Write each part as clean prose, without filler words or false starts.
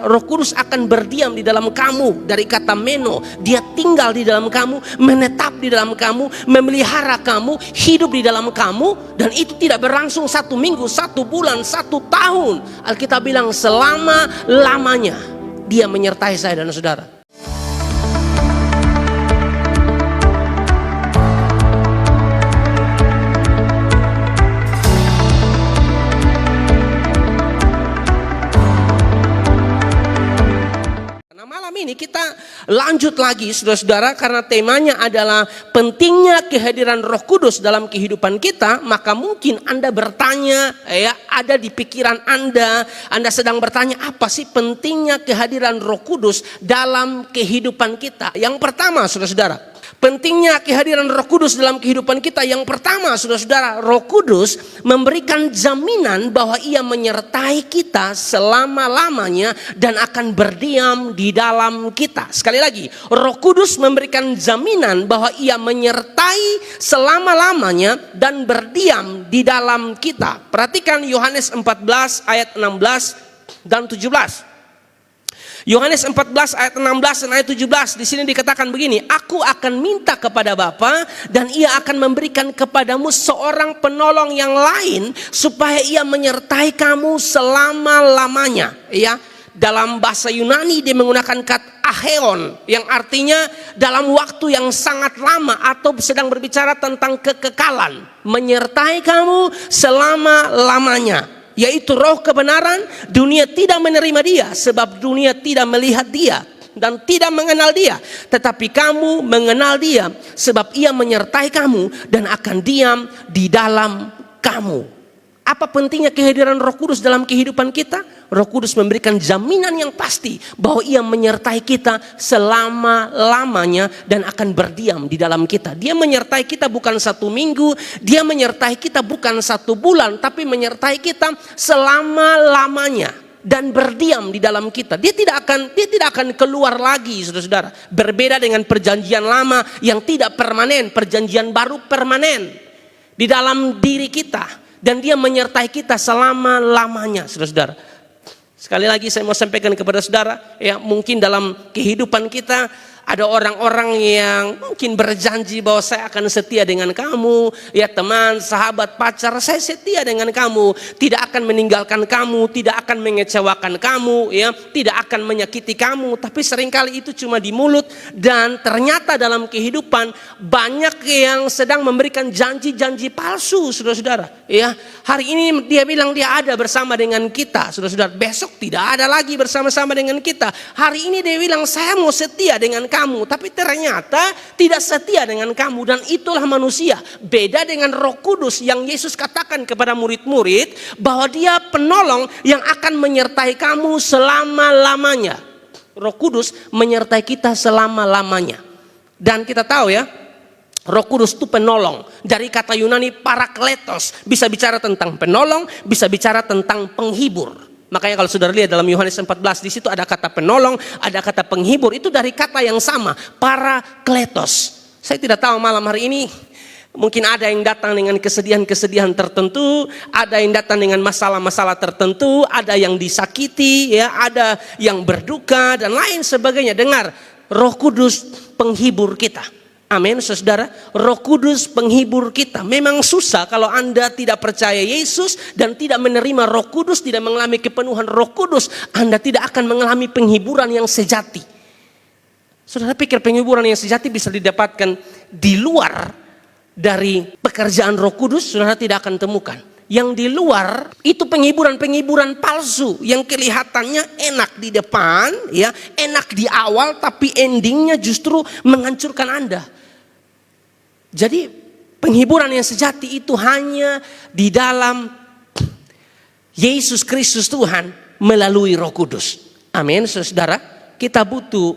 Roh Kudus akan berdiam di dalam kamu. Dari kata meno, dia tinggal di dalam kamu, menetap di dalam kamu, memelihara kamu, hidup di dalam kamu. Dan itu tidak berlangsung 1 minggu, 1 bulan, 1 tahun. Alkitab bilang selama-lamanya dia menyertai saya dan saudara. Ini kita lanjut lagi saudara-saudara, karena temanya adalah pentingnya kehadiran Roh Kudus dalam kehidupan kita. Maka mungkin Anda bertanya, ya, ada di pikiran Anda sedang bertanya, apa sih pentingnya kehadiran Roh Kudus dalam kehidupan kita? Yang pertama saudara-saudara, pentingnya kehadiran Roh Kudus dalam kehidupan kita. Yang pertama saudara-saudara, Roh Kudus memberikan jaminan bahwa ia menyertai kita selama-lamanya dan akan berdiam di dalam kita. Sekali lagi, Roh Kudus memberikan jaminan bahwa ia menyertai selama-lamanya dan berdiam di dalam kita. Perhatikan Yohanes 14 ayat 16 dan 17. Yohanes 14 ayat 16 dan ayat 17, di sini dikatakan begini, aku akan minta kepada Bapa dan ia akan memberikan kepadamu seorang penolong yang lain supaya ia menyertai kamu selama-lamanya. Ya, dalam bahasa Yunani dia menggunakan kata aheon yang artinya dalam waktu yang sangat lama, atau sedang berbicara tentang kekekalan, menyertai kamu selama-lamanya. Yaitu roh kebenaran. Dunia tidak menerima dia sebab dunia tidak melihat dia dan tidak mengenal dia. Tetapi kamu mengenal dia sebab ia menyertai kamu dan akan diam di dalam kamu. Apa pentingnya kehadiran Roh Kudus dalam kehidupan kita? Roh Kudus memberikan jaminan yang pasti bahwa ia menyertai kita selama-lamanya dan akan berdiam di dalam kita. Dia menyertai kita bukan 1 minggu, dia menyertai kita bukan 1 bulan, tapi menyertai kita selama-lamanya dan berdiam di dalam kita. Dia tidak akan keluar lagi saudara-saudara. Berbeda dengan perjanjian lama yang tidak permanen, perjanjian baru permanen di dalam diri kita. Dan dia menyertai kita selama-lamanya saudara-saudara. Sekali lagi saya mau sampaikan kepada saudara, ya, mungkin dalam kehidupan kita ada orang-orang yang mungkin berjanji bahwa saya akan setia dengan kamu, ya teman, sahabat, pacar, saya setia dengan kamu, tidak akan meninggalkan kamu, tidak akan mengecewakan kamu, ya, tidak akan menyakiti kamu. Tapi seringkali itu cuma di mulut, dan ternyata dalam kehidupan banyak yang sedang memberikan janji-janji palsu, saudara-saudara. Ya, hari ini dia bilang dia ada bersama dengan kita, saudara-saudara. Besok tidak ada lagi bersama-sama dengan kita. Hari ini dia bilang saya mau setia dengan kamu, tapi ternyata tidak setia dengan kamu. Dan itulah manusia. Beda dengan Roh Kudus yang Yesus katakan kepada murid-murid bahwa dia penolong yang akan menyertai kamu selama-lamanya. Roh Kudus menyertai kita selama-lamanya. Dan kita tahu ya, Roh Kudus itu penolong. Dari kata Yunani parakletos, bisa bicara tentang penolong, bisa bicara tentang penghibur. Makanya kalau saudara lihat dalam Yohanes 14, di situ ada kata penolong, ada kata penghibur. Itu dari kata yang sama, parakletos. Saya tidak tahu malam hari ini, mungkin ada yang datang dengan kesedihan-kesedihan tertentu, ada yang datang dengan masalah-masalah tertentu, ada yang disakiti, ya, ada yang berduka dan lain sebagainya. Dengar, Roh Kudus penghibur kita. Amin, saudara. Roh Kudus penghibur kita. Memang susah kalau Anda tidak percaya Yesus dan tidak menerima Roh Kudus, tidak mengalami kepenuhan Roh Kudus, Anda tidak akan mengalami penghiburan yang sejati. Saudara pikir penghiburan yang sejati bisa didapatkan di luar dari pekerjaan Roh Kudus? Saudara tidak akan temukan. Yang di luar itu penghiburan-penghiburan palsu yang kelihatannya enak di depan, ya, enak di awal, tapi endingnya justru menghancurkan Anda. Jadi penghiburan yang sejati itu hanya di dalam Yesus Kristus Tuhan melalui Roh Kudus. Amin, saudara. Kita butuh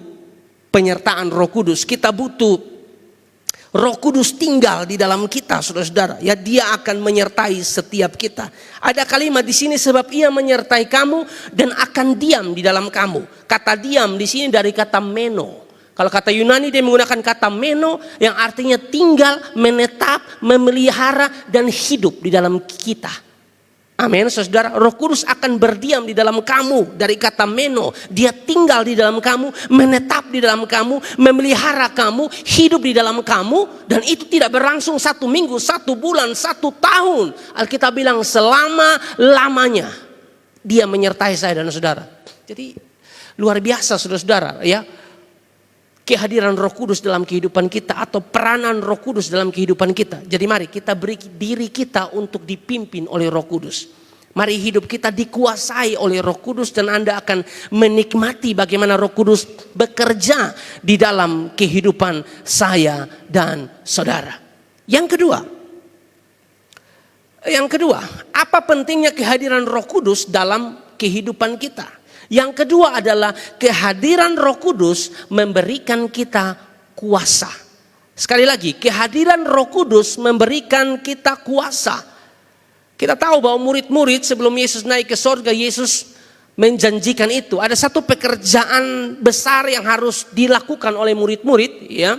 penyertaan Roh Kudus. Kita butuh Roh Kudus tinggal di dalam kita, saudara-saudara. Ya, dia akan menyertai setiap kita. Ada kalimat di sini, sebab ia menyertai kamu dan akan diam di dalam kamu. Kata diam di sini dari kata meno. Kalau kata Yunani dia menggunakan kata meno yang artinya tinggal, menetap, memelihara dan hidup di dalam kita. Amin, saudara. Roh Kudus akan berdiam di dalam kamu. Dari kata meno, dia tinggal di dalam kamu, menetap di dalam kamu, memelihara kamu, hidup di dalam kamu. Dan itu tidak berlangsung 1 minggu, 1 bulan, 1 tahun. Alkitab bilang selama-lamanya dia menyertai saya dan saudara. Jadi luar biasa saudara-saudara ya. Kehadiran Roh Kudus dalam kehidupan kita atau peranan Roh Kudus dalam kehidupan kita. Jadi mari kita beri diri kita untuk dipimpin oleh Roh Kudus. Mari hidup kita dikuasai oleh Roh Kudus dan Anda akan menikmati bagaimana Roh Kudus bekerja di dalam kehidupan saya dan saudara. Yang kedua, apa pentingnya kehadiran Roh Kudus dalam kehidupan kita? Yang kedua adalah kehadiran Roh Kudus memberikan kita kuasa. Sekali lagi, kehadiran Roh Kudus memberikan kita kuasa. Kita tahu bahwa murid-murid sebelum Yesus naik ke surga, Yesus menjanjikan itu. Ada satu pekerjaan besar yang harus dilakukan oleh murid-murid, ya.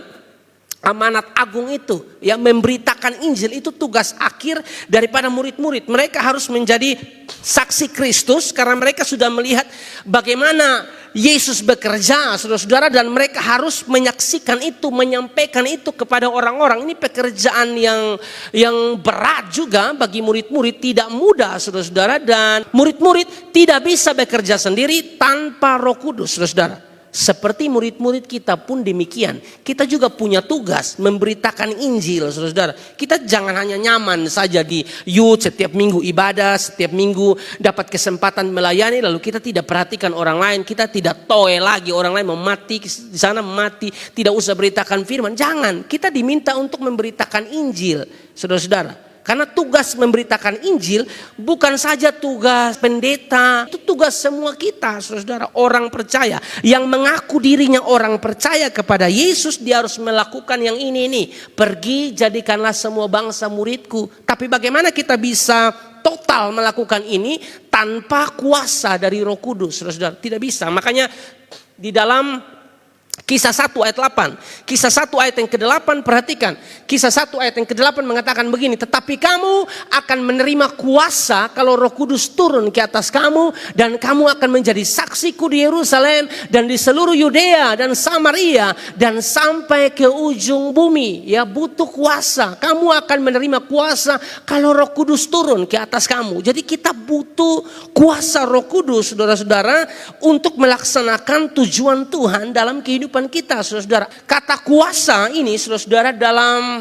Amanat agung itu, ya, memberitakan Injil itu tugas akhir daripada murid-murid. Mereka harus menjadi saksi Kristus karena mereka sudah melihat bagaimana Yesus bekerja, saudara-saudara, dan mereka harus menyaksikan itu, menyampaikan itu kepada orang-orang. Ini pekerjaan yang berat juga bagi murid-murid, tidak mudah, saudara-saudara, dan murid-murid tidak bisa bekerja sendiri tanpa Roh Kudus, saudara-saudara. Seperti murid-murid kita pun demikian. Kita juga punya tugas memberitakan Injil, saudara-saudara. Kita jangan hanya nyaman saja di youth, setiap minggu ibadah, setiap minggu dapat kesempatan melayani, lalu kita tidak perhatikan orang lain. Kita tidak toe lagi orang lain mau mati di sana, mati, tidak usah beritakan firman. Jangan, kita diminta untuk memberitakan Injil, saudara-saudara. Karena tugas memberitakan Injil bukan saja tugas pendeta, itu tugas semua kita, saudara, orang percaya yang mengaku dirinya orang percaya kepada Yesus. Dia harus melakukan yang ini. Pergi jadikanlah semua bangsa muridku. Tapi bagaimana kita bisa total melakukan ini tanpa kuasa dari Roh Kudus, saudara? Tidak bisa. Makanya di dalam Kisah 1 ayat 8. Kisah 1 ayat yang ke-8, perhatikan. Kisah 1 ayat yang ke-8 mengatakan begini. Tetapi kamu akan menerima kuasa kalau Roh Kudus turun ke atas kamu. Dan kamu akan menjadi saksiku di Yerusalem dan di seluruh Yudea dan Samaria dan sampai ke ujung bumi. Ya, butuh kuasa. Kamu akan menerima kuasa kalau Roh Kudus turun ke atas kamu. Jadi kita butuh kuasa Roh Kudus, saudara-saudara, untuk melaksanakan tujuan Tuhan dalam kehidupan kita, saudara-saudara. Kata kuasa ini, saudara-saudara, dalam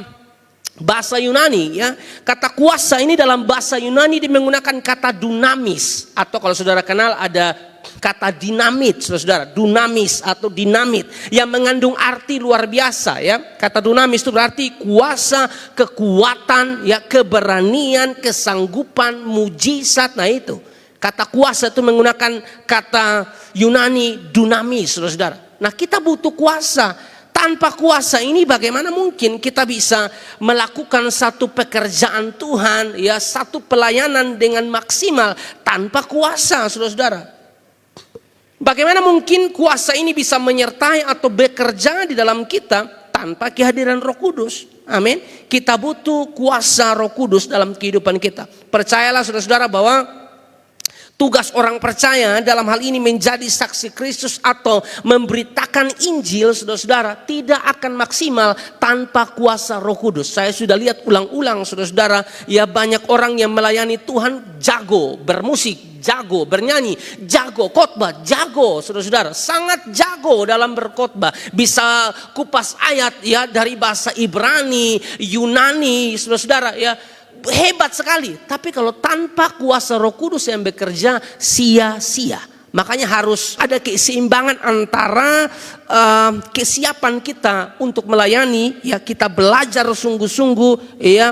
bahasa Yunani, ya, kata kuasa ini dalam bahasa Yunani dia menggunakan kata dunamis, atau kalau saudara kenal ada kata dinamit, saudara-saudara, dunamis atau dinamit yang mengandung arti luar biasa, ya. Kata dunamis itu berarti kuasa, kekuatan, ya, keberanian, kesanggupan, mujizat. Nah itu kata kuasa itu menggunakan kata Yunani dunamis, saudara-saudara. Nah kita butuh kuasa. Tanpa kuasa ini bagaimana mungkin kita bisa melakukan satu pekerjaan Tuhan, ya, satu pelayanan dengan maksimal tanpa kuasa, saudara-saudara. Bagaimana mungkin kuasa ini bisa menyertai atau bekerja di dalam kita tanpa kehadiran Roh Kudus? Amin. Kita butuh kuasa Roh Kudus dalam kehidupan kita. Percayalah saudara-saudara bahwa tugas orang percaya dalam hal ini menjadi saksi Kristus atau memberitakan Injil, saudara-saudara, tidak akan maksimal tanpa kuasa Roh Kudus. Saya sudah lihat ulang-ulang, saudara-saudara, ya, banyak orang yang melayani Tuhan jago bermusik, jago bernyanyi, jago khotbah, jago, saudara-saudara, sangat jago dalam berkhotbah, bisa kupas ayat, ya, dari bahasa Ibrani, Yunani, saudara-saudara, ya. Hebat sekali, tapi kalau tanpa kuasa Roh Kudus yang bekerja, sia-sia. Makanya harus ada keseimbangan antara kesiapan kita untuk melayani, ya, kita belajar sungguh-sungguh, ya,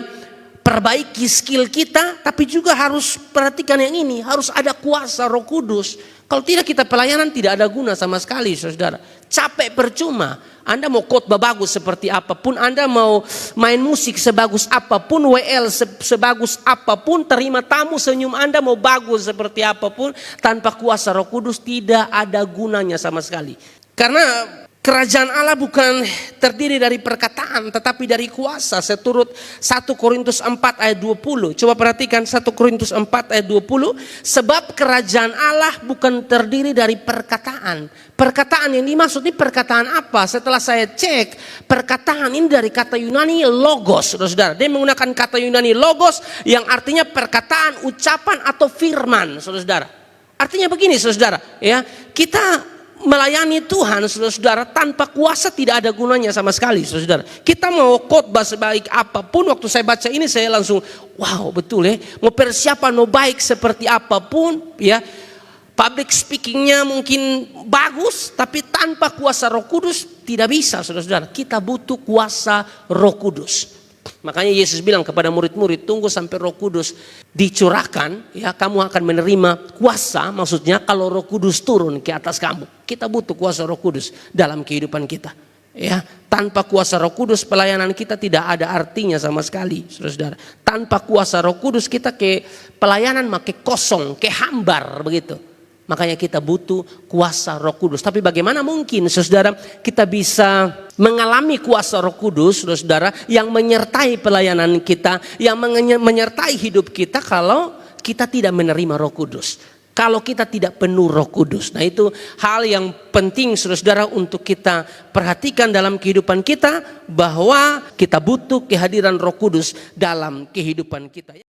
perbaiki skill kita, tapi juga harus perhatikan yang ini, harus ada kuasa Roh Kudus. Kalau tidak, kita pelayanan tidak ada guna sama sekali, saudara. Capek percuma. Anda mau khotbah bagus seperti apapun, Anda mau main musik sebagus apapun, WL sebagus apapun, terima tamu senyum Anda mau bagus seperti apapun, tanpa kuasa Roh Kudus tidak ada gunanya sama sekali. Karena kerajaan Allah bukan terdiri dari perkataan tetapi dari kuasa. Seturut 1 Korintus 4 ayat 20. Coba perhatikan 1 Korintus 4 ayat 20. Sebab kerajaan Allah bukan terdiri dari perkataan. Perkataan yang dimaksud ini perkataan apa? Setelah saya cek, perkataan ini dari kata Yunani logos, saudara. Dia menggunakan kata Yunani logos yang artinya perkataan, ucapan atau firman, saudara. Artinya begini, saudara, ya, kita melayani Tuhan, saudara, tanpa kuasa tidak ada gunanya sama sekali, saudara. Kita mau khotbah sebaik apapun, waktu saya baca ini saya langsung, wow, betul ya. Mau persiapan mau baik seperti apapun, ya. Public speakingnya mungkin bagus, tapi tanpa kuasa Roh Kudus tidak bisa, saudara-saudara. Kita butuh kuasa Roh Kudus. Makanya Yesus bilang kepada murid-murid, tunggu sampai Roh Kudus dicurahkan, ya kamu akan menerima kuasa. Maksudnya kalau Roh Kudus turun ke atas kamu, kita butuh kuasa Roh Kudus dalam kehidupan kita. Ya, tanpa kuasa Roh Kudus pelayanan kita tidak ada artinya sama sekali, saudara-saudara. Tanpa kuasa Roh Kudus kita ke pelayanan makin kosong, ke hambar begitu. Makanya kita butuh kuasa Roh Kudus. Tapi bagaimana mungkin, saudara, kita bisa mengalami kuasa Roh Kudus, saudara, yang menyertai pelayanan kita, yang menyertai hidup kita kalau kita tidak menerima Roh Kudus. Kalau kita tidak penuh Roh Kudus. Nah, itu hal yang penting, saudara, untuk kita perhatikan dalam kehidupan kita, bahwa kita butuh kehadiran Roh Kudus dalam kehidupan kita.